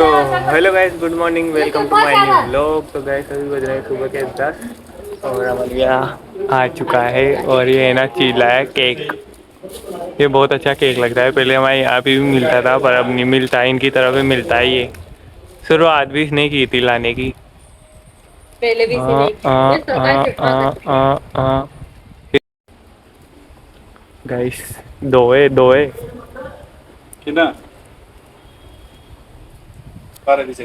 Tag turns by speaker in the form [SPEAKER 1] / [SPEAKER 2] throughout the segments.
[SPEAKER 1] तो hello guys, good morning, welcome to my new vlog. तो guys अभी बज रहे हैं सुबह के 10 और अमलिया आ चुका है और ये है ना चीला है केक। ये बहुत अच्छा केक लगता है। पहले हमारे यहाँ पे भी मिलता था पर अब नहीं मिलता, इनकी तरफ भी मिलता है। ये शुरुआत भी इसने की थी लाने की।
[SPEAKER 2] पहले भी इसी नहीं
[SPEAKER 1] गाइस दो है
[SPEAKER 3] कितना 12 से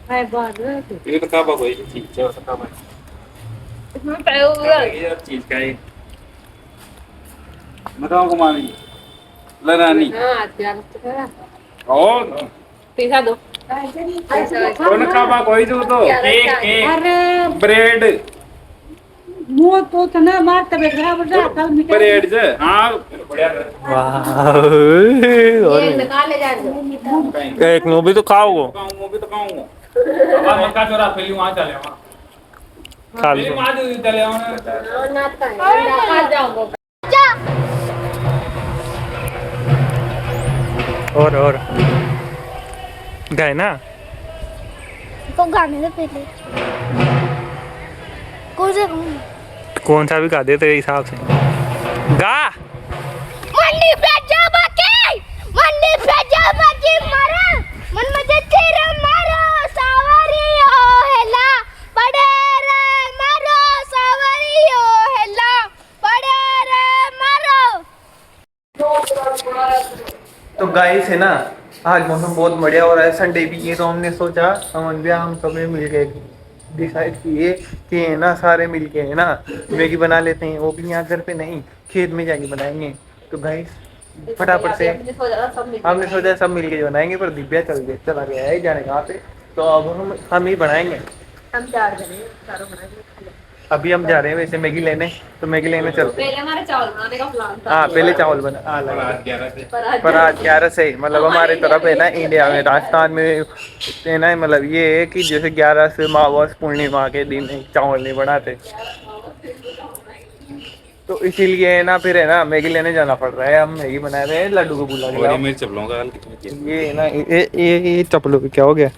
[SPEAKER 2] है बात
[SPEAKER 3] ये तो काबा कोई चीज है, काबा
[SPEAKER 2] इसमें पड़ा
[SPEAKER 3] ये चीज का है। बताओ कुमारी लरानी
[SPEAKER 2] हाँ त्यार तो करा
[SPEAKER 3] और
[SPEAKER 2] पैसा दो
[SPEAKER 3] कौन काबा कोई तो केक केक
[SPEAKER 2] अरे
[SPEAKER 3] ब्रेड
[SPEAKER 2] मुंह तो तना मारते बैठ रहा बड़ा कल मिटा
[SPEAKER 3] ब्रेड से हां बढ़िया
[SPEAKER 1] वाह। और
[SPEAKER 2] ये निकाल ले जा
[SPEAKER 1] एक नो भी तो खाओ।
[SPEAKER 3] खाऊंगा भी तो खाऊंगा। अब मक्का चोरा फिर वहां चले वहां
[SPEAKER 1] खा
[SPEAKER 3] फिर
[SPEAKER 1] लो।
[SPEAKER 3] वहां चले वहां
[SPEAKER 2] ना खा जाओ
[SPEAKER 1] और गए ना
[SPEAKER 4] तो गाने से पहले
[SPEAKER 1] कौन सा भी गा दे तेरे हिसाब से गा।
[SPEAKER 4] मंडी पे जा बाकी मारा मन मजे तेरा मारो सावरी हो हेला पड़े रे मारो सावरी हो हेला पड़े रे मारो।
[SPEAKER 1] तो गाइस है ना, आज मौसम बहुत बढ़िया हो रहा है, संडे भी है। तो हमने सोचा हम सब मिल के डिसाइड किए कि है ना सारे मिल के है ना मैगी बना लेते हैं। वो भी यहाँ घर पे नहीं, खेत में जाके बनाएंगे। तो गाइस फटाफट से हमने सोचा सब मिल के बनाएंगे, पर दिव्या चला गया है जाने कहाँ पे। तो अब हम ही बनाएंगे।
[SPEAKER 2] हम चार जने चारों बनाएंगे।
[SPEAKER 1] अभी हम जा रहे हैं वैसे मैगी लेने, तो मैगी लेने चलते हैं।
[SPEAKER 2] पहले हमारे चावल बनाने का प्लान था।
[SPEAKER 1] हाँ पहले चावल बना
[SPEAKER 3] रात 11 से
[SPEAKER 1] पर आज 11 से मतलब हमारे तरफ है ना, इंडिया में राजस्थान में है ना, मतलब ये है कि जैसे 11 से मावस पूर्णिमा के दिन चावल नहीं बनाते। तो इसीलिए है ना फिर है ना मैगी लेने जाना पड़ रहा है। हम मैगी बना रहे हैं, लड्डू को बुला
[SPEAKER 3] और
[SPEAKER 1] लिया।
[SPEAKER 3] ये मेरे चपलों का हाल कितना
[SPEAKER 1] ये है ना ये चप्पलों पे क्या हो गया।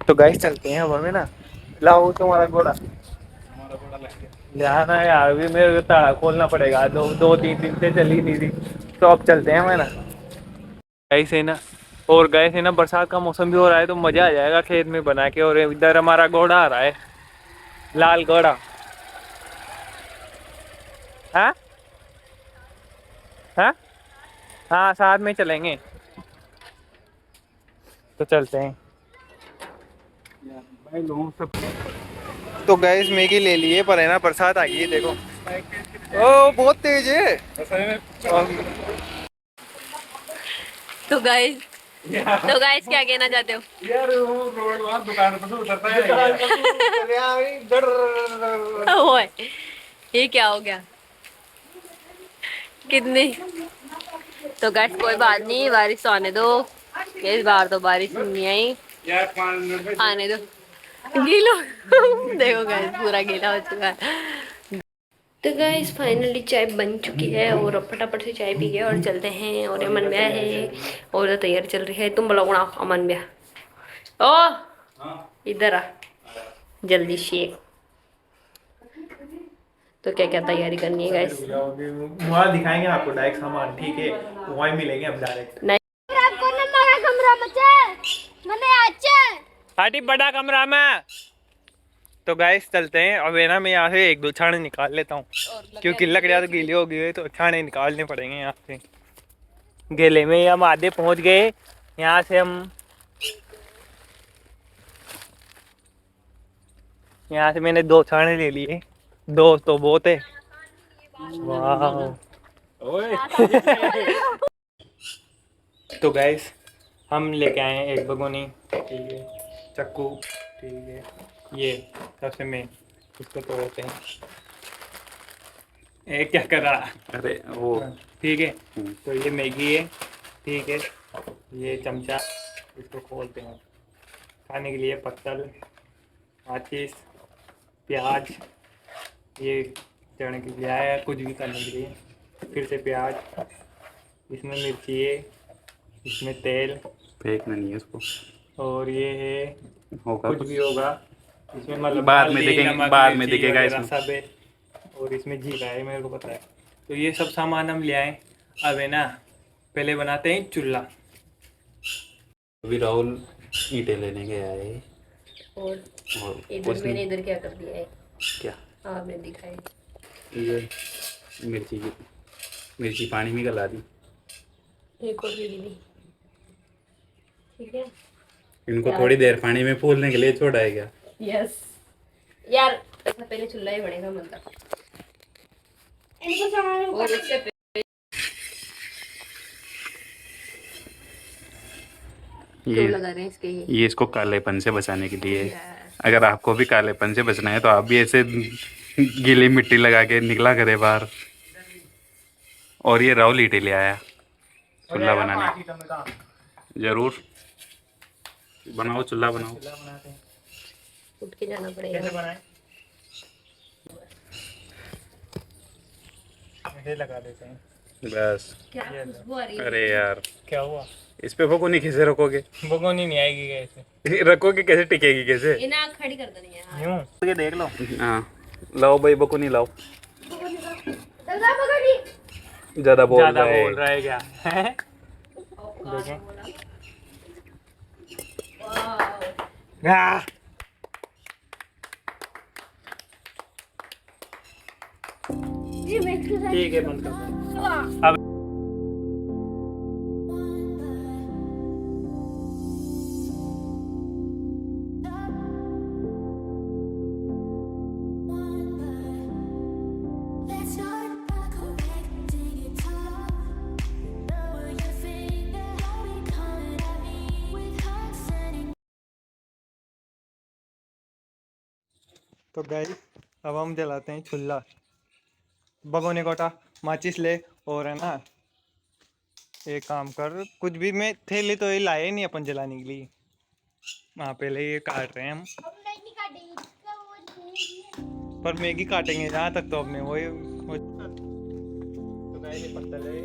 [SPEAKER 1] तो गाइस चलते हैं अब हमें ना। लाओ तुम्हारा घोड़ा
[SPEAKER 3] हमारा बड़ा लग गया।
[SPEAKER 1] जाना है यार, भी मेरे को ताला खोलना पड़ेगा। दो तीन दिन से चली नहीं थी। तो अब चलते हैं मैं ना ऐसे ना। और गए थे ना, बरसात का मौसम भी हो रहा है तो मजा आ जाएगा खेत में बना के। और इधर हमारा घोड़ा आ रहा है, लाल घोड़ा। हाँ हाँ हाँ साथ में चलेंगे। तो चलते हैं
[SPEAKER 3] भाई लोगों सब
[SPEAKER 1] तो गैस मैगी ले लिए, पर है ना बरसात आ गई है देखो। ओ बहुत तेज है।
[SPEAKER 2] तो गाइस क्या कहना चाहते हो?
[SPEAKER 3] यार वो रोड वहां दुकान पर से उतरता है
[SPEAKER 2] ओए ये क्या हो गया कितने। तो गाइस कोई बात नहीं, बारिश तो आने दो। इस बार तो बारिश नहीं आई,
[SPEAKER 3] यार 5 मिनट में
[SPEAKER 2] आने दो। गीलो देखो गाइस पूरा गीला हो चुका है। तो गाइस फाइनली चाय बन चुकी है और अब फटाफट से चाय पी गए और चलते हैं। और अमन ब्याह है और तैयारी चल रही है। तुम बुलाओ ना अमन ब्याह। ओ इधर आ जल्दी से। तो क्या क्या तैयारी करनी है गाइस?
[SPEAKER 1] वहाँ दिखाएंगे आपको डायरेक्ट सामान, ठीक है? वहीं मिलेंगे हम डायरेक्ट।
[SPEAKER 4] आपको ना मारा कमरा बचे मैंने आज
[SPEAKER 1] पार्टी बड़ा कमरा में। तो गाइस चलते हैं अब है ना। मैं यहाँ से एक दो छाने निकाल लेता हूँ, क्योंकि लकड़ियाँ तो गीली हो गई है तो छाने निकालने पड़ेंगे यहाँ से। गेले में हम आधे पहुँच गए। यहाँ से मैंने दो छाने ले लिए। दो तो बहुत है। वाह।
[SPEAKER 3] ओए
[SPEAKER 1] तो गाइस हम लेके आए हैं एक भगोनी, ठीक है, चाकू, ठीक है। ये सबसे में इसको तोड़ते हैं। ये क्या कर रहा?
[SPEAKER 3] अरे वो
[SPEAKER 1] ठीक है। तो ये मैगी है, ठीक है। ये चमचा, इसको खोलते हैं। खाने के लिए पत्तल, माचिस, प्याज, ये चढ़ने के लिए आया, कुछ भी करने के लिए। फिर से प्याज, इसमें मिर्ची है, इसमें तेल,
[SPEAKER 3] फेंकना नहीं है उसको,
[SPEAKER 1] और ये है
[SPEAKER 3] होगा
[SPEAKER 1] कुछ भी होगा इसमें, मतलब
[SPEAKER 3] बाद में
[SPEAKER 1] हल्दी,
[SPEAKER 3] देखेंगे,
[SPEAKER 1] नमक,
[SPEAKER 3] बाद में
[SPEAKER 1] मिर्ची
[SPEAKER 3] दिखेगा
[SPEAKER 1] वगैरह
[SPEAKER 3] इसमें।
[SPEAKER 1] सब है। और इसमें जीरा है, मेरे को पता है। तो ये सब सामान हम ले आए। अब है ना, पहले बनाते हैं चूल्हा।
[SPEAKER 3] अभी राहुल ईंटें लेने गया है
[SPEAKER 2] और
[SPEAKER 3] और
[SPEAKER 2] इधर
[SPEAKER 3] उसने
[SPEAKER 2] मैंने इधर क्या कर दिया है,
[SPEAKER 3] क्या,
[SPEAKER 2] आपने दिखाई।
[SPEAKER 3] ये मिर्ची पानी में गला दी।
[SPEAKER 2] एक और वीडियो दी, ठीक है।
[SPEAKER 3] इनको थोड़ी देर पानी में फूलने के लिए छोड़ा है क्या?
[SPEAKER 2] यस यार, ऐसा पहले चूल्हा ही बनेगा मतलब। और इससे
[SPEAKER 3] ये
[SPEAKER 2] लगा रहे हैं इसके
[SPEAKER 3] ये इसको कालेपन से बचाने के लिए है।
[SPEAKER 2] Yes.
[SPEAKER 3] अगर आपको भी कालेपन से बचना है तो आप भी ऐसे गीली मिट्टी लगा के निकला करे बाहर। और ये राहुल ईंटें ले आया चूल्हा बनाने। जरूर बनाओ, चूल्हा बनाओ।
[SPEAKER 1] चूल्हा बनाते हैं।
[SPEAKER 2] उठ के जाना पड़ेगा।
[SPEAKER 1] कैसे बनाए? ऐसे लगा देते हैं।
[SPEAKER 3] बस।
[SPEAKER 2] क्या खुशबू आ रही है।
[SPEAKER 3] अरे यार,
[SPEAKER 1] क्या हुआ?
[SPEAKER 3] इस पे भगोनी कैसे रखोगे?
[SPEAKER 1] भगोनी नहीं आएगी कैसे?
[SPEAKER 3] रखोगे कैसे, टिकेगी कैसे?
[SPEAKER 2] इन्हें आँख खड़ी कर देनी है।
[SPEAKER 1] यूं ये देख लो।
[SPEAKER 3] हाँ लाओ भाई, बकुनी लाओ।
[SPEAKER 4] दादा पकड़ी।
[SPEAKER 3] ज्यादा बोल
[SPEAKER 1] ज्यादा
[SPEAKER 3] रहा है।
[SPEAKER 1] बोल रहा है क्या? देखें। हाँ।
[SPEAKER 4] ये मेरे को
[SPEAKER 1] ठीक है, बंद कर दो। अब तो गाइस, अब हम जलाते हैं चूल्हा। भगोने कोटा माचिस ले, और है ना, एक काम कर, कुछ भी में थैली तो ये लाए नहीं अपन जलाने के लिए। हाँ, पहले ये काट रहे हैं हम,
[SPEAKER 4] हम नहीं काटेंगे इसका वो नहीं।
[SPEAKER 1] पर मैगी काटेंगे जहाँ तक तो अपने तो गाइस ये पत्थर है।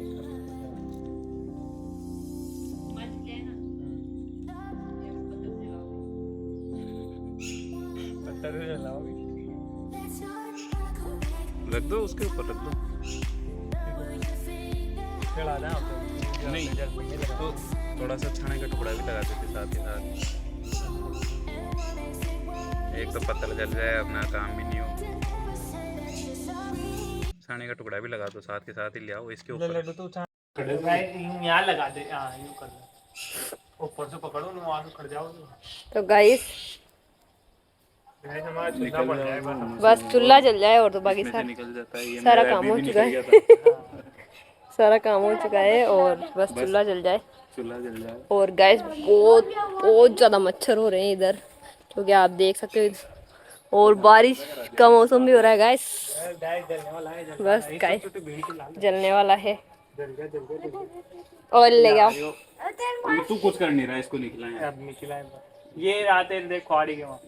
[SPEAKER 1] पत्थर से जलाओगे?
[SPEAKER 3] रख दो उसके ऊपर, रख दो।
[SPEAKER 1] चढ़ा दें आप तो।
[SPEAKER 3] नहीं, तो थोड़ा सा छाने का टुकड़ा भी लगा देते साथ ही साथ। एक तो पत्थर जल जाए, अपना काम भी नहीं हो। छाने का टुकड़ा भी लगा दो साथ के साथ ही, ले आओ इसके ऊपर।
[SPEAKER 1] लड्डू तो यहाँ लगा दे। हाँ, यूँ कर दो, ऊपर से पकड़ो ना, वहाँ से खड़ जाओ।
[SPEAKER 2] तो गाइस
[SPEAKER 1] हमारा चूल्हा पड़ जाए
[SPEAKER 2] बस चूल्हा जल जाए और तो बाकी
[SPEAKER 3] इसमें से निकल जाता है ये।
[SPEAKER 2] सारा
[SPEAKER 3] मेरा
[SPEAKER 2] काम
[SPEAKER 3] अभी
[SPEAKER 2] हो
[SPEAKER 3] भी
[SPEAKER 2] चुका
[SPEAKER 3] निकल
[SPEAKER 2] है।
[SPEAKER 3] गया था।
[SPEAKER 2] सारा काम हो चुका है और बस चूल्हा जल जाए।
[SPEAKER 3] चूल्हा जल जाए।
[SPEAKER 2] और गाइस बहुत बहुत ज़्यादा मच्छर हो रहे हैं इधर, क्योंकि आप देख सकते हो। और बारिश का मौसम भी हो रहा है गाइस।
[SPEAKER 1] जलने वाला है।
[SPEAKER 2] बस गाइस
[SPEAKER 1] छोटी भीड़ की लाल
[SPEAKER 2] जलने वाला है।
[SPEAKER 1] जल गया।
[SPEAKER 2] ऑयल ले आओ।
[SPEAKER 3] तू कुछ कर नहीं रहा, इसको निकला है।
[SPEAKER 1] अब निकला है। ये आते देख खुआड़ी के वहाँ।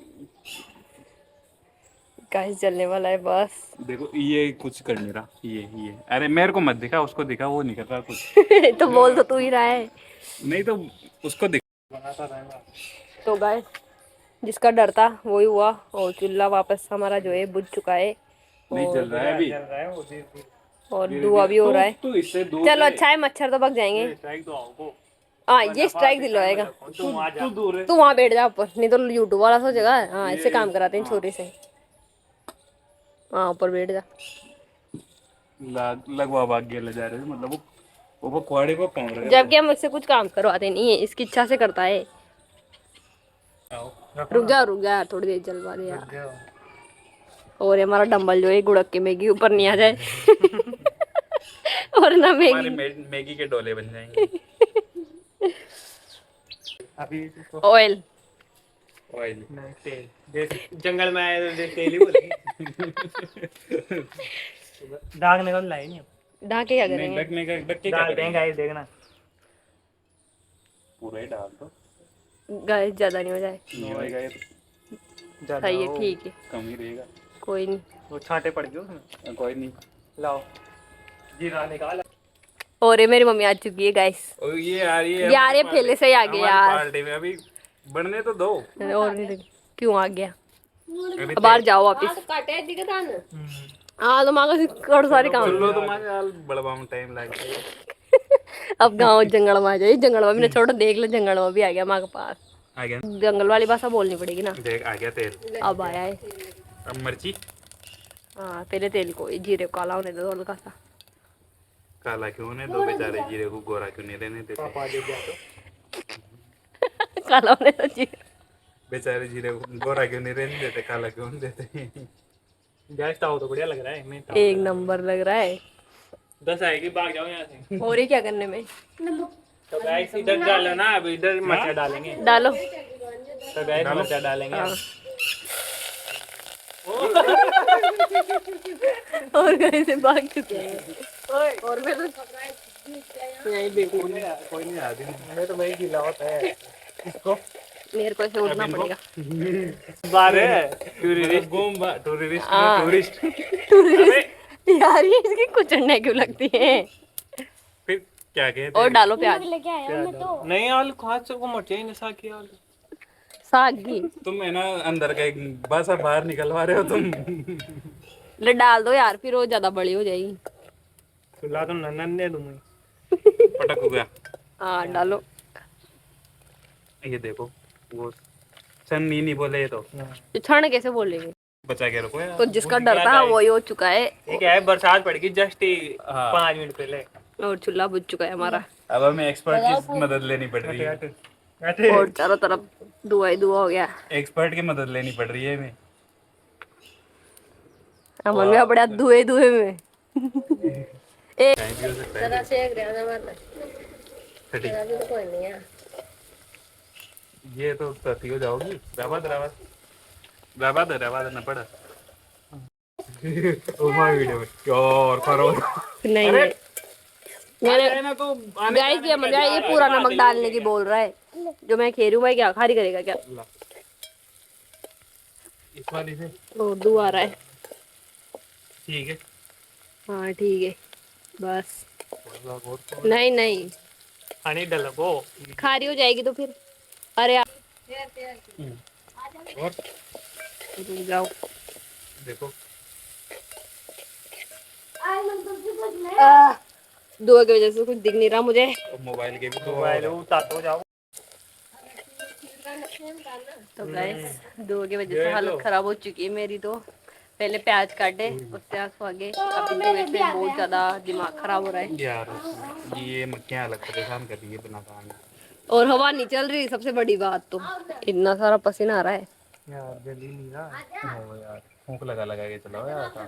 [SPEAKER 2] गाइस जलने वाला है बस।
[SPEAKER 3] देखो ये कुछ कर नहीं रहा, ये अरे मेरे को मत दिखा, उसको दिखा, वो नहीं कर रहा कुछ।
[SPEAKER 2] तो बोल तो तू ही रहा है।
[SPEAKER 3] नहीं तो उसको दिखा।
[SPEAKER 1] बनाता रहेगा।
[SPEAKER 2] तो गाइस जिसका डर था वही हुआ, और चूल्हा वापस हमारा जो है बुझ चुका है।
[SPEAKER 3] नहीं जल रहा है अभी।
[SPEAKER 1] चल रहा है वो धीरे-धीरे।
[SPEAKER 2] और धुआं भी हो रहा है।
[SPEAKER 3] तो इससे दूर
[SPEAKER 2] चलो अच्छा है, मच्छर तो भाग जाएंगे।
[SPEAKER 1] स्ट्राइक दो आओ।
[SPEAKER 2] हाँ ये स्ट्राइक दिलवाएगा।
[SPEAKER 1] तुम आ जा।
[SPEAKER 3] दूर है।
[SPEAKER 2] तू वहाँ बैठ जा ऊपर, नहीं तो यूट्यूब वाला सोचेगा। हाँ इससे काम कराते हैं छोरी से। हाँ ऊपर बैठ जा।
[SPEAKER 3] लगवा भाग्य ले जा रहे थे, मतलब वो कुआड़े को पहुंच रहे
[SPEAKER 2] जबकि हम उससे कुछ काम करवाते नहीं है, इसकी इच्छा से करता है। रुक जा यार, थोड़ी देर जलवा दे यार। और ये हमारा डंबल जो है गुड़क के मैगी ऊपर नहीं आ जाए। और ना
[SPEAKER 3] मैगी के डोले बन जाएंगे।
[SPEAKER 1] अभी
[SPEAKER 2] ऑयल
[SPEAKER 3] ऑयल
[SPEAKER 1] नहीं, तेल। जैसे जंगल में आए तो तेल ही बोलेगी। दाग निकल रहा है नहीं।
[SPEAKER 2] ढाके क्या
[SPEAKER 3] नहीं,
[SPEAKER 2] करेंगे?
[SPEAKER 3] ढक के क्या
[SPEAKER 1] डाल
[SPEAKER 3] करेंगे?
[SPEAKER 1] देंगे गाइस, देखना।
[SPEAKER 3] पूरा ही डाल दो।
[SPEAKER 2] गाइस ज्यादा नहीं हो जाए।
[SPEAKER 3] नहीं होएगा ये तो
[SPEAKER 2] सही है, ठीक है,
[SPEAKER 3] कम ही रहेगा।
[SPEAKER 2] कोई नहीं।
[SPEAKER 1] वो छांटे पड़ गए उसमें।
[SPEAKER 3] कोई नहीं।
[SPEAKER 1] लाओ जीरा निकाल।
[SPEAKER 2] और ये मेरी मम्मी आ चुकी है गाइस।
[SPEAKER 3] और ये आ रही है
[SPEAKER 2] यार ये पहले से ही आ गया यार।
[SPEAKER 3] पार्टी में अभी बनने तो दो।
[SPEAKER 2] और क्यों आ गया?
[SPEAKER 3] अभी
[SPEAKER 2] बाहर जाओ वापिस। हाँ तो मांगो कड़ सारे काम।
[SPEAKER 3] चलो तो मांगे यार बड़वा में टाइम लग गया।
[SPEAKER 2] अब गाँव जंगल में आ जाइए। जंगल में भी ना छोड़ो, देख लो जंगल में भी आ गया माँ के पास।
[SPEAKER 3] आ गया
[SPEAKER 2] जंगल वाली भाषा बोलनी पड़ेगी ना।
[SPEAKER 3] देख आ गया तेल।
[SPEAKER 2] अब आया है।
[SPEAKER 3] अब मिर्ची
[SPEAKER 2] हाँ पहले तेल को जीरे को काला होने दो हल्का सा।
[SPEAKER 3] काला क्यों नहीं दो बेचारे जीरे को गोरा क्यों नहीं रहने देते।
[SPEAKER 2] काला होने दो जीरे।
[SPEAKER 3] बेचारे जीरे को गोरा क्यों नहीं रहने देते, काला क्यों नहीं देते।
[SPEAKER 1] गैस ताव तो बढ़िया लग रहा है। मैं
[SPEAKER 2] एक नंबर लग रहा है।
[SPEAKER 1] 10 आएगी, भाग जाओ यहाँ से।
[SPEAKER 2] और ये क्या करने में?
[SPEAKER 1] तो गाइस इधर डालो ना, अब इधर मिर्चा डालेंगे।
[SPEAKER 2] डालो।
[SPEAKER 1] तो गाइस मिर्चा डालेंगे।
[SPEAKER 2] हाँ। और कहीं से भाग चुके हैं। और मैं तो यहीं देखूं।
[SPEAKER 3] कोई नहीं आदमी
[SPEAKER 1] मैं तो वही गीला होता है इसको।
[SPEAKER 2] मेरे को ऐसे उड़ना पड़ेगा।
[SPEAKER 1] बारे टूरिस्ट
[SPEAKER 2] हाँ।
[SPEAKER 1] टूरिस्ट
[SPEAKER 2] यार ये इसकी कुचड़ने क्यों लगती है?
[SPEAKER 3] फिर क्या कहते
[SPEAKER 2] और डालो प्याज।
[SPEAKER 4] लेके आया हूं मैं तो।
[SPEAKER 1] नहीं आलू खास से को मर्चा ही नशा किया आलू।
[SPEAKER 2] साग घी
[SPEAKER 3] तुम है ना अंदर का एक बासा बाहर निकलवा रहे हो तुम।
[SPEAKER 2] ले डाल दो यार, फिर वो ज्यादा बड़ी हो जाएगी।
[SPEAKER 1] सुला तो नन्नन दे दूं मैं।
[SPEAKER 3] पटक हो गया।
[SPEAKER 2] हाँ डालो।
[SPEAKER 3] ये देखो वो सन्नी नहीं बोले तो
[SPEAKER 2] तो छाने कैसे बोलेंगे?
[SPEAKER 3] बचा के रखो यार।
[SPEAKER 2] तो जिसका डर था वही हो चुका है।
[SPEAKER 1] ठीक है, बरसात पड़ गई जस्ट
[SPEAKER 3] हाँ।
[SPEAKER 1] 5 मिनट पहले।
[SPEAKER 2] और चूल्हा बुझ चुका है हमारा।
[SPEAKER 3] अब हमें एक्सपर्ट की मदद लेनी पड़ रही है।
[SPEAKER 2] और चारों तरफ धुआं ही धुआं हो गया।
[SPEAKER 3] एक्सपर्ट की मदद लेनी पड़ रही है हमें।
[SPEAKER 2] अमन में बड़ा धुएं धुएं में। एक
[SPEAKER 3] कहीं भी हो सकता है।
[SPEAKER 2] जरा से मारना।
[SPEAKER 3] ठीक।
[SPEAKER 2] अभी तो कोई नहीं है।
[SPEAKER 3] ये तो तती हो जाओगी। राबाद ना पड़ा। ओ माय वीडियो में और करो।
[SPEAKER 2] नहीं नहीं मैंने
[SPEAKER 1] तो
[SPEAKER 2] गाइस ये मजा ये पूरा नमक डालने की बोल रहा है। जो मैं खा रही हूँ भाई क्या खारी करेगा क्या?
[SPEAKER 3] इस वाली से
[SPEAKER 2] और धुआं आ रहा है।
[SPEAKER 3] ठीक है।
[SPEAKER 2] हाँ ठीक है बस। नहीं नहीं
[SPEAKER 1] पानी डलो
[SPEAKER 2] खारी हो जाएगी तो फिर। अरे
[SPEAKER 3] और
[SPEAKER 2] रुक जाओ।
[SPEAKER 3] देखो
[SPEAKER 2] धुआं की वजह से कुछ दिख नहीं रहा मुझे।
[SPEAKER 3] मोबाइल के भी तो
[SPEAKER 1] मोबाइल उतार जाओ।
[SPEAKER 2] तो गाइस धुआं की वजह से हालत खराब हो चुकी है मेरी। तो पहले प्याज काटे उससे आंसू आ गए। अभी धुएं से बहुत ज्यादा दिमाग खराब हो रहा है।
[SPEAKER 3] यार ये मक्खियाँ अलग परेशान कर रही है बिना काम के।
[SPEAKER 2] और हवा नहीं चल रही सबसे बड़ी बात। तो इतना सारा पसीना आ रहा है
[SPEAKER 1] यार जल्दी नहीं रहा।
[SPEAKER 3] हो यार फूंक लगा के चलाओ यार काम।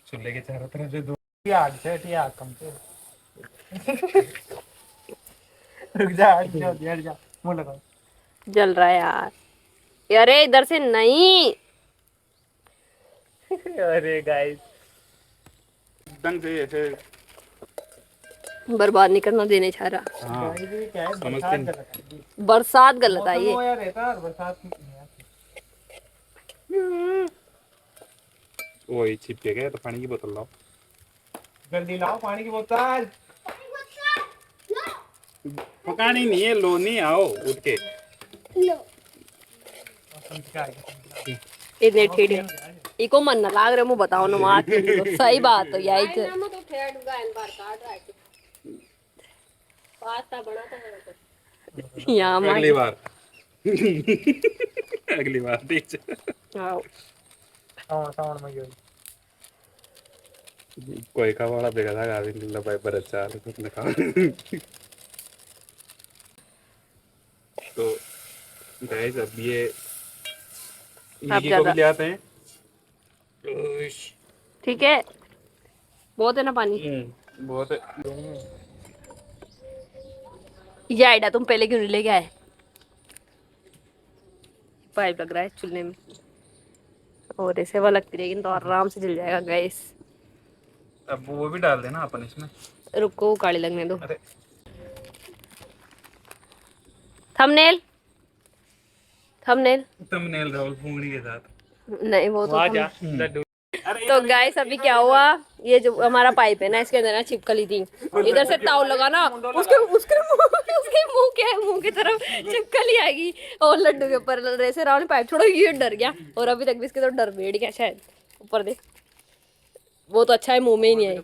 [SPEAKER 3] चूल्हे के चारों तरफ से
[SPEAKER 1] आग से आग कम से रुक जा हट जा मुंह लगाओ।
[SPEAKER 2] जल रहा है यार। अरे इधर से नहीं।
[SPEAKER 1] अरे गाइस
[SPEAKER 3] ढंग से ऐसे
[SPEAKER 2] बर्बाद नहीं करना देने चाह रहा।
[SPEAKER 3] हाँ
[SPEAKER 1] क्या है
[SPEAKER 3] समझते नहीं।
[SPEAKER 2] बरसात गलत आई है।
[SPEAKER 1] यार रहता है बरसात
[SPEAKER 3] वही चिपके गए तो पानी की बोतल लाओ।
[SPEAKER 1] जल्दी लाओ पानी की बोतल।
[SPEAKER 3] पकानी नहीं है लो नहीं आओ उठ के।
[SPEAKER 2] इतने ठेठे इको मन ना लाग रहे मुंह बताओ ना मां तो सही बात तो यही तो पास्ता बना था यहां मां
[SPEAKER 3] अगली बार अगली बार देख
[SPEAKER 2] आओ।
[SPEAKER 1] साउंड में गई
[SPEAKER 3] कोई का वाला देखा था गाड़ी लबाई पर अच्छा कुछ ना खा। तो गाइस अब ये मैगी को भी ले आते हैं।
[SPEAKER 2] ठीक है बहुत है ना पानी।
[SPEAKER 3] बहुत
[SPEAKER 2] ये आइडिया तुम पहले क्यों नहीं लेके आए? पाइप लग रहा है चूल्हे में और ऐसे वो लगती रहेगी तो आराम से जल जाएगा गैस।
[SPEAKER 3] अब वो भी डाल देना अपन इसमें।
[SPEAKER 2] रुको काली लगने दो।
[SPEAKER 3] अरे
[SPEAKER 2] थंबनेल थंबनेल
[SPEAKER 3] थंबनेल राहुल फूंगड़ी के साथ।
[SPEAKER 2] नहीं वो तो
[SPEAKER 1] वहां जा लड्डू
[SPEAKER 2] तो गाइस अभी क्या हुआ, ये जो हमारा पाइप है ना, इसके अंदर ना छिपकली थी, इधर से ताव लगा ना, उसके उसके मुंह के मुंह की तरफ छिपकली आएगी और लड्डू के ऊपर जैसे राहुल ने पाइप छोड़ा, ये डर गया और अभी तक भी इसके तो डर बैठ गया शायद। ऊपर देख, वो तो अच्छा है मुंह में ही नहीं आई।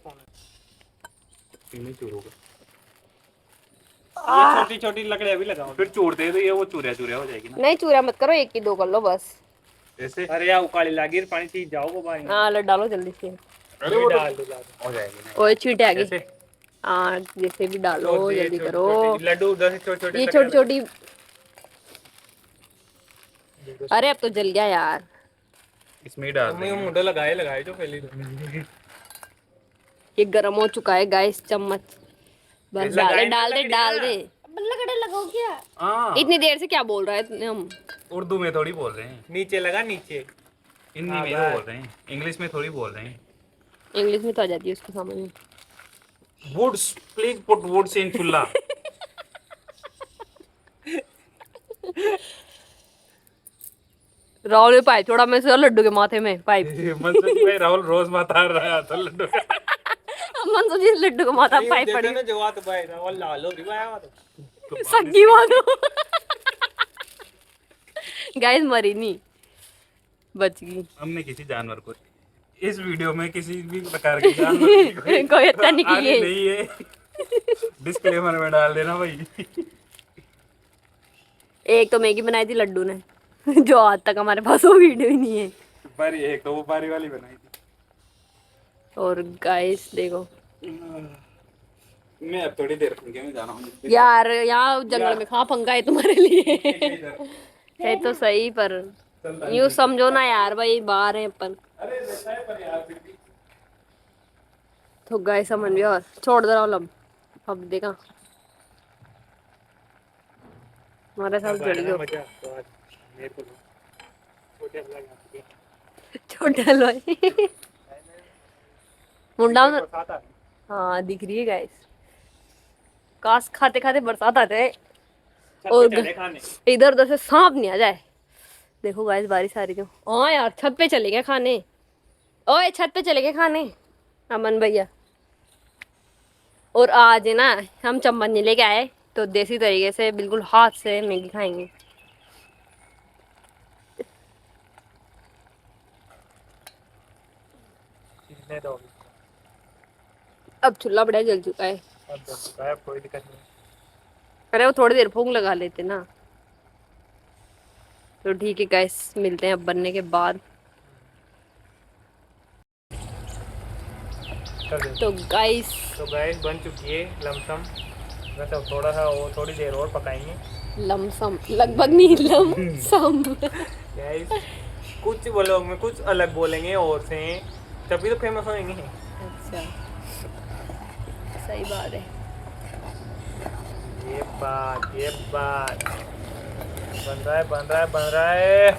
[SPEAKER 1] छोटी छोटी लकड़ियां भी लगाओ।
[SPEAKER 3] फिर चूर दे तो ये वो चूरिया चूरिया हो जाएगी ना
[SPEAKER 2] नहीं चूरा मत करो, एक की दो कर लो बस।
[SPEAKER 3] ऐसे।
[SPEAKER 1] अरे यार उकाली लागी पानी से जाओ वो पानी
[SPEAKER 2] हाँ लड डालो जल्दी से।
[SPEAKER 3] अरे वो
[SPEAKER 1] डाल दो
[SPEAKER 3] हो जाएगी ना
[SPEAKER 2] ओए चींटे आ गई।
[SPEAKER 3] ऐसे।
[SPEAKER 2] हाँ जैसे भी डालो जल्दी करो।
[SPEAKER 1] लड्डू उधर से छोटे छोटे
[SPEAKER 2] ये छोटी छोटी, अरे अब तो जल गया यार।
[SPEAKER 3] इसमें ही डाल
[SPEAKER 1] मैं
[SPEAKER 3] देंगे।
[SPEAKER 1] मुंडा लगाए जो पहले तो
[SPEAKER 2] ये गर्म हो चुका है गाइस, चम्मच बस डाल दे डाल दे डाल दे।
[SPEAKER 4] लकड़े लगाओ क्या?
[SPEAKER 3] हाँ
[SPEAKER 2] इतनी देर से क्या बोल रहा है हम?
[SPEAKER 3] उर्दू में थोड़ी बोल रहे हैं,
[SPEAKER 1] नीचे लगा नीचे।
[SPEAKER 3] हिंदी
[SPEAKER 1] हाँ,
[SPEAKER 3] में तो
[SPEAKER 1] बस।
[SPEAKER 3] बोल रहे हैं, इंग्लिश में थोड़ी बोल रहे हैं।
[SPEAKER 2] इंग्लिश में तो आ जाती है उसको समझ में।
[SPEAKER 3] वुड्स प्लीज पुट वुड्स इन चूल्हा।
[SPEAKER 2] राहुल ने पाइप छोड़ा मैं से लड्डू के माथे में पाइप।
[SPEAKER 3] मनसुख भाई राहुल रोज माता रहा था लड्डू का।
[SPEAKER 2] मनसुख जी लड्डू का माथा पाइप पड़ी
[SPEAKER 1] ना जो बात भाई वो लालो रिवाया वो तो
[SPEAKER 2] सगी मानो। गाइस मरी नहीं, बच गई।
[SPEAKER 3] हमने किसी जानवर को इस वीडियो में किसी भी प्रकार के जानवर की
[SPEAKER 2] कोई हत्या नहीं की
[SPEAKER 3] हानि
[SPEAKER 2] है।
[SPEAKER 3] नहीं है। डिस्क्लेमर में डाल देना भाई।
[SPEAKER 2] एक तो मैगी बनाई थी लड्डू ने, जो आज तक हमारे पास वो वीडियो ही नहीं है।
[SPEAKER 3] बारी एक तो वो बारी वाली बनाई थी।
[SPEAKER 2] और गाइस देखो
[SPEAKER 3] मैं अब थोड़ी देर रुक मैं जा रहा हूँ
[SPEAKER 2] यार, यहाँ जंगल में कहाँ पंगा है तुम्हारे लिए? है तो सही पर यूं समझो ना यार, भाई बाहर है अपन।
[SPEAKER 3] अरे रहता है पर यार फिर भी।
[SPEAKER 2] तो गाइस समझ भी और छोड़ दे रहा हूँ अब देखा हमारे साथ जड़ गया।
[SPEAKER 1] मजा तो आज मेरे को छोटे लगा
[SPEAKER 2] छोटा हलवाई मुंडा में-
[SPEAKER 1] बरसात आ
[SPEAKER 2] हाँ दिख रही है गाइस, काश खाते खाते बरसात आ जाए
[SPEAKER 1] छत
[SPEAKER 2] और
[SPEAKER 1] पे चले खाने
[SPEAKER 2] इधर उधर से सांप नहीं आ जाए। देखो गाइस बारिश आ रही थी। हाँ यार छत पे चले गए खाने, ओए छत पे चले गए खाने अमन भैया। और आज है ना हम चम्मच नहीं लेके आए, तो देसी तरीके से बिल्कुल हाथ से मैगी खाएंगे।
[SPEAKER 1] सीखने दो
[SPEAKER 2] अब चूल्हा बड़ा जल चुका है।
[SPEAKER 1] अब चुका है कोई दिक्कत नहीं।
[SPEAKER 2] अरे वो थोड़ी देर फूंक लगा लेते ना। तो ठीक है गाइस, मिलते हैं अब बनने के बाद।
[SPEAKER 1] कर दे।
[SPEAKER 2] तो गाइस
[SPEAKER 1] तो गैस बन चुकी है लमसम, बस अब थोड़ा सा वो थोड़ी देर और पकाएंगे।
[SPEAKER 2] लमसम लगभग नहीं लमसम।
[SPEAKER 1] गैस कुछ व्लॉग में कुछ अलग बोलेंगे और से तभी तो फेमस होंगे।
[SPEAKER 2] अच्छा सही बात है।
[SPEAKER 1] ये बात बन रहा है बन रहा है बन रहा है।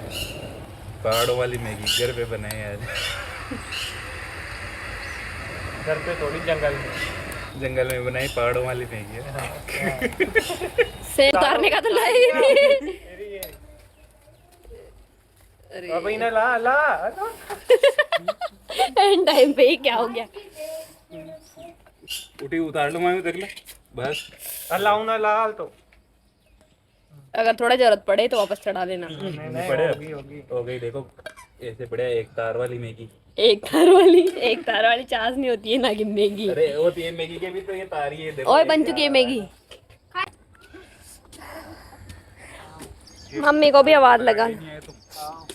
[SPEAKER 3] पहाड़ों वाली मैगी घर पे बनाई आज।
[SPEAKER 1] घर पे थोड़ी जंगल में।
[SPEAKER 3] जंगल में बनाई पहाड़ों वाली मैगी है।
[SPEAKER 2] से उतारने का तो लाई ही नहीं। अरे
[SPEAKER 1] अब इन्हें ला ला
[SPEAKER 2] एंड टाइम पे ही क्या हो गया।
[SPEAKER 3] उठी उतार लो मैं देख ले बस।
[SPEAKER 1] अल्लाह ना लाल तो
[SPEAKER 2] अगर थोड़ा जरूरत पड़े तो वापस चढ़ा देना।
[SPEAKER 1] नहीं
[SPEAKER 3] पड़े
[SPEAKER 1] होगी
[SPEAKER 3] हो गई देखो ऐसे बढ़िया एक तार वाली मैगी।
[SPEAKER 2] एक तार वाली चाशनी होती है ना कि मैगी।
[SPEAKER 3] अरे वो तो ये मैगी के भी तो ये तार ही है देखो।
[SPEAKER 2] ओए बन चुकी है मैगी। मम्मी को भी आवाज लगा।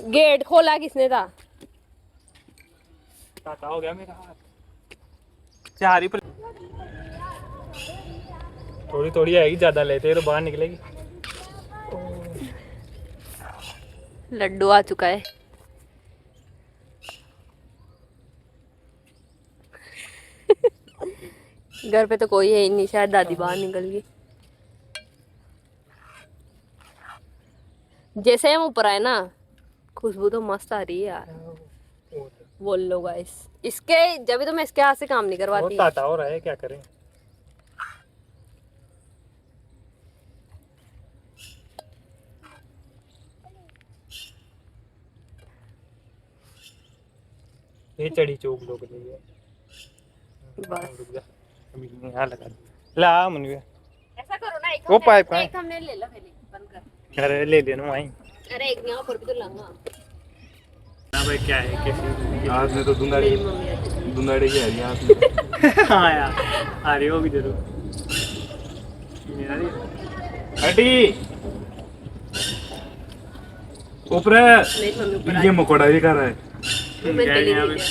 [SPEAKER 2] गेट खोला किसने था?
[SPEAKER 1] काटा हो गया मेरा हाथ। चार ही थोड़ी थोड़ी आएगी, ज्यादा लेते हैं तो बाहर निकलेगी।
[SPEAKER 2] लड्डू आ चुका है। घर पे तो कोई है ही नहीं, शायद दादी बाहर निकल गई। जैसे हम ऊपर आए ना, खुशबू तो मस्त आ रही है यार। बोल लो गाइस, इसके जब भी तो मैं इसके हाथ से काम नहीं करवाती।
[SPEAKER 1] ताता हो रहा है, क्या करें। ये चढ़ी चौक लोग लिए
[SPEAKER 2] बस
[SPEAKER 1] रुक जा अभी यहाँ लगा दे ला मनवे
[SPEAKER 2] ऐसा करो ना, एक
[SPEAKER 1] वो पाइप का
[SPEAKER 2] एक हमने ले लो, पहले बंद कर।
[SPEAKER 1] अरे ले लेना वहीं
[SPEAKER 2] अरे एक यहाँ पर भी तो लाऊंगा।
[SPEAKER 1] ना भाई क्या है कैसी
[SPEAKER 3] आज में तो
[SPEAKER 2] मेरी मम्मी आती
[SPEAKER 3] दुंदाड़े की है आज में।
[SPEAKER 1] हाँ यार आ रही होगी जरूर हटी
[SPEAKER 3] ऊपर
[SPEAKER 2] मेरी मम्मी ऊपर
[SPEAKER 3] ये मकोड़ा भी कर रहा है।
[SPEAKER 2] आई, मैं चली
[SPEAKER 1] यहाँ
[SPEAKER 2] गई
[SPEAKER 1] पे
[SPEAKER 2] थी।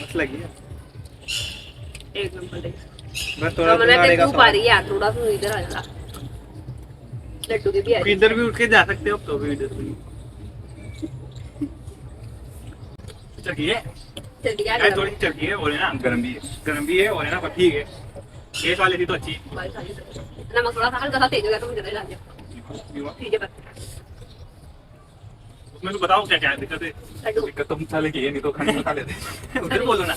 [SPEAKER 1] मत लगी है
[SPEAKER 2] एक नंबर देख।
[SPEAKER 1] बस थोड़ा
[SPEAKER 2] मैंने
[SPEAKER 1] दुनाड़े का
[SPEAKER 2] तू पा रही है यार, थोड़ा सा इधर आ जा। लड्डू के भी आ
[SPEAKER 1] सवाल।
[SPEAKER 2] रही
[SPEAKER 1] इधर भी उठ के जा सकते हो तो भी इधर भी चलिए
[SPEAKER 2] चल गया
[SPEAKER 1] यार थोड़ी चलती है और है ना गर्म भी है और है ना पर ठीक है ये वाली थी तो अच्छी
[SPEAKER 2] नमक थोड़ा सा हल्का सा तेज हो गया तो मुझे डाल दिया। ठीक है बस
[SPEAKER 1] उसमें तो बताओ क्या क्या है दिक्कत है
[SPEAKER 2] लड्डू
[SPEAKER 3] दिक्कत तो साले की है, नहीं तो खाने में खा लेते।
[SPEAKER 1] उधर बोलो ना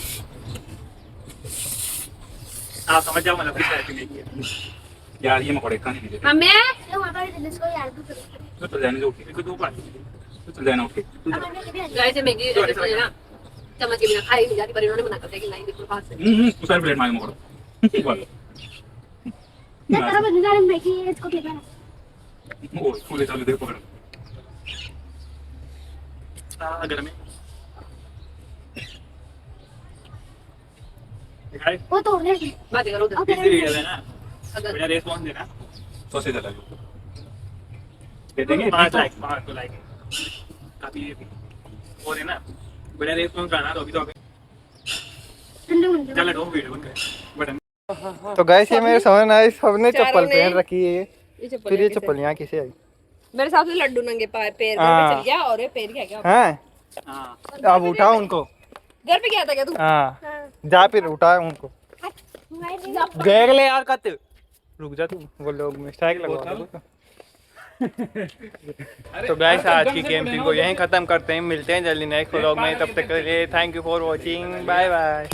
[SPEAKER 1] आप समझ जाओ मतलब किस तरह की नहीं किया
[SPEAKER 3] यार ये मकोड़े खाने नहीं देते।
[SPEAKER 2] हमें
[SPEAKER 4] ये वहां पर इसको यार भी
[SPEAKER 3] तो चल जाने दो, उठ के
[SPEAKER 1] इसको दो पास
[SPEAKER 3] तो चल जाना उठ के।
[SPEAKER 2] गाय से मैगी ना चम्मच के बिना खाई नहीं जाती, पर इन्होंने मना कर दिया कि नहीं बिल्कुल पास से।
[SPEAKER 3] उस साइड प्लेट मांगे मकोड़ा।
[SPEAKER 4] मैं करा बंदा ने मैगी इसको फेंका
[SPEAKER 3] ओ फूले चालू देखो पकड़।
[SPEAKER 1] अगर में गाइस
[SPEAKER 4] वो तोड़ने की
[SPEAKER 2] बात करो उधर।
[SPEAKER 1] इस वीडियो में ना
[SPEAKER 2] अगर
[SPEAKER 1] मेरा रिस्पांस देना
[SPEAKER 3] तो से चला दे देंगे
[SPEAKER 1] 5 लाइक काफी ये भी और है ना बड़ा रिस्पांस आना तो अभी तो चल दो वीडियो बन गए बटन तो गाइस ये मेरे समझ आई सबने
[SPEAKER 2] चारों
[SPEAKER 1] चप्पल
[SPEAKER 2] ने-
[SPEAKER 1] पहन रखी है
[SPEAKER 2] ये चप्पल
[SPEAKER 1] फिर ये
[SPEAKER 2] कैसे?
[SPEAKER 1] चप्पल यहाँ किसे आई
[SPEAKER 2] मेरे हिसाब से लड्डू नंगे पैर
[SPEAKER 1] हाँ।
[SPEAKER 2] में चल गया और ये पैर क्या क्या
[SPEAKER 1] हैं
[SPEAKER 3] हां
[SPEAKER 1] अब उठाओ उनको
[SPEAKER 2] घर पे क्या था क्या तू?
[SPEAKER 1] हाँ जा फिर उठा उनको देख ले यार कत रुक जा तू वो लोग मिस्टेक लगवा दो तो गाइस आज की गेम को यहीं खत्म करते हैं, मिलते हैं जल्दी नेक्स्ट व्लॉग में, तब तक के लिए thank you for watching, bye bye.